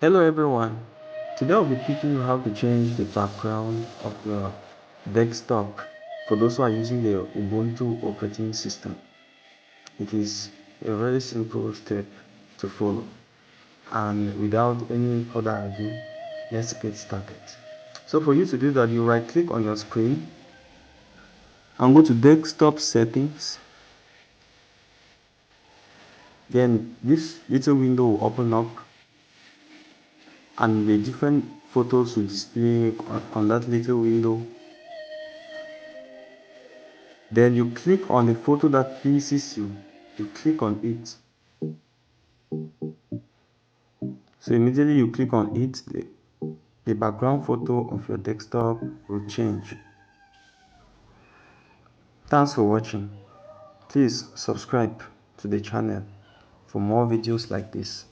Hello everyone. Today I'll be teaching you how to change the background of your desktop for those who are using the Ubuntu operating system. It is a very simple step to follow, and without any further ado, let's get started. So for you to do that, you right click on your screen and go to desktop settings. Then this little window will open up and the different photos will display on that little window. Then you click on the photo that pleases you. You click on it. So immediately you click on it, the background photo of your desktop will change. Thanks for watching. Please subscribe to the channel for more videos like this.